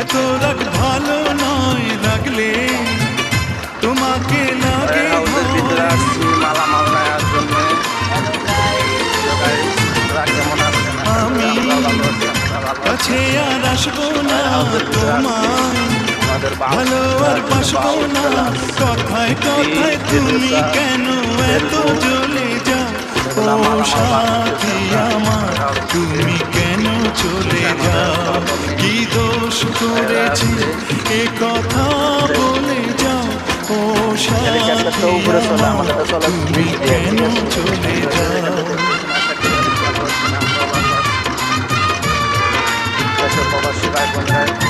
এত রাগ ভালো নয়, রাগলে তোমাকে লাগে হাউসের ভিতরে ভয়। আসছি মালামাল নেওয়ার জন্য। কেমন আছেন? আমি আমরা ভালো আছি, আপনারা ভালো আছেন? কাছে আর আসবো না হাউসের ভিতরে আসছি তোমায়, আমাদের ভালো আর বাসবো না। কথায় কথায় তুমি কেন এত জ্বলে যাও? ও সাথী আমার, তুমি কেন চলে যাও? কি দোষ করেছি এ কথা বলে যাও? ও সাথী আমার, তুমি কেন চলে যাও? প্রবাসী ভাই বোনেরা